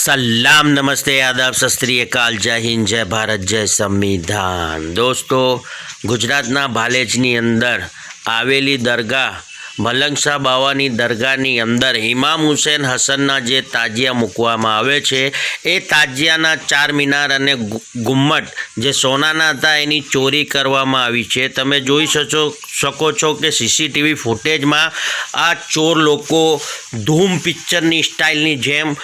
सलाम नमस्ते आदाब सत श्री अकाल जय हिंद जय भारत जय संविधान। दोस्तों गुजरातना भालेजनी अंदर आवेली दरगाह मलंगशाह बावानी दरगाहनी अंदर इमाम हुसैन हसनना जे ताजिया मूकवामां आवे छे ए ताजियाना चार मीनार अने गुम्मट जे सोनाना हता एनी चोरी करवामां आवी छे। तमे जोई शको छो कि सीसीटीवी फूटेजमां आ चोर लोको धूम पिक्चरनी स्टाइलनी जेम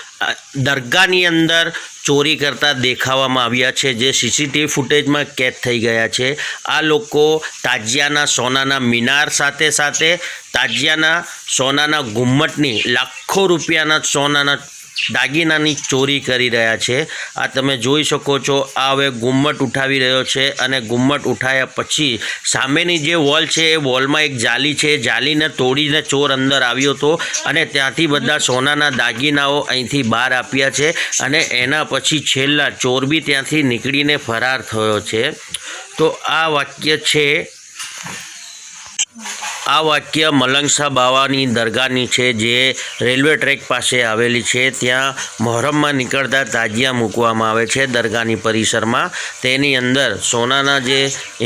दरगाहनी अंदर चोरी करता देखावामां आव्या छे, जे सीसीटीवी फूटेजमां कैद थई गया छे। आ लोको ताजियाना सोनाना मीनार साथे साथे ताजियाना सोनाना गुम्मटनी लाखों रूपियाना सोनाना दागीनानी चोरी करी रह्या छे। आ तमे जोई शको छो आ हवे गुम्मट उठावी रह्यो छे अने गुम्मट उठाया पछी सामेनी जे वॉल छे ए वॉलमां एक जाली छे, जालीने तोड़ीने चोर अंदर आव्यो हतो अने त्यांथी बधा सोनाना दागीनाओ અહીંથી બહાર આપ્યા છે અને એના પછી છેલ્લા ચોર બી ત્યાંથી નીકળીને ફરાર થયો છે। તો આ વાક્ય મલંગશાહ બાવાની દરગાહની છે જે રેલવે ટ્રેક પાસે આવેલી છે। ત્યાં મોહરમમાં નીકળતા તાજિયા મૂકવામાં આવે છે દરગાહની પરિસરમાં। તેની અંદર સોનાના જે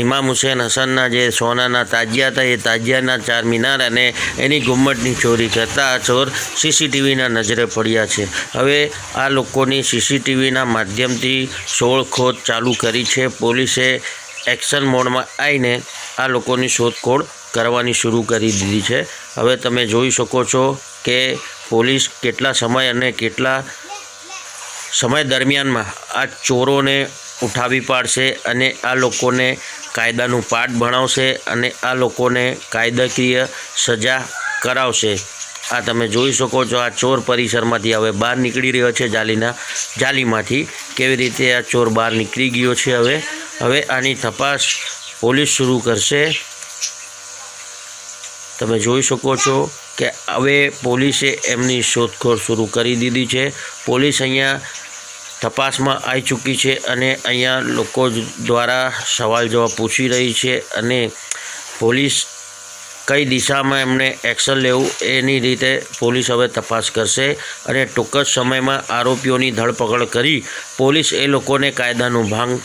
ઇમામ હુસૈન હસનના જે સોનાના તાજિયા હતા એ તાજિયાના ચાર મીનાર અને એની ગુમ્મટની ચોરી કરતા આ ચોર સીસીટીવીના નજરે પડ્યા છે। હવે આ લોકોની સીસીટીવીના માધ્યમથી શોધખોળ ચાલુ કરી છે। પોલીસે એક્શન મોડમાં આવીને આ લોકોની શોધખોળ करवानी शुरू करी दीधी है। हवे तमे जोई शको छो कि पोलीस केटला समय अने केटला समय दरमियान में आ चोरों ने उठावी पाड़शे अने आ लोकोने कायदानुं पाठ भणावशे अने आ लोकोने कायदाकीय सजा करावशे। आ तमे जोई शको छो आ चोर परिसरमांथी हवे बहार निकली रह्यो छे। जालीमांथी केवी रीते आ चोर बहार निकली गयो छे। हवे आनी तपास पोलीस शुरू करशे। तमे जोई शको छो कि हवे पोलीसे एमनी शोधखोळ शुरू करी दीधी है। पोलीस अहींया तपासमां आई चूकी है अने अहींया लोको द्वारा सवाल जवाब पूछी रही है अने पोलीस कई दिशा में एमने एक्शन लेवुं एनी रीते पोलीस हवे तपास करशे अने टूंक ज समयमां आरोपीओनी धरपकड़ करी पोलीस ए लोकोने कायदानुं भांग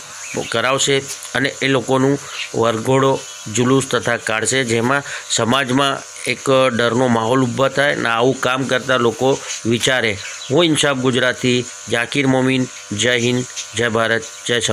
करावशे अने ए लोकोनुं वरघोड़ो जुलूस तथा काढशे, जेमां समाजमां एक डरनो माहौल ऊभो थाय ने आवुं काम करता लोको विचारे। हूँ इंसाफ गुजराती जाकिर मोमीन। जय हिंद जय भारत जय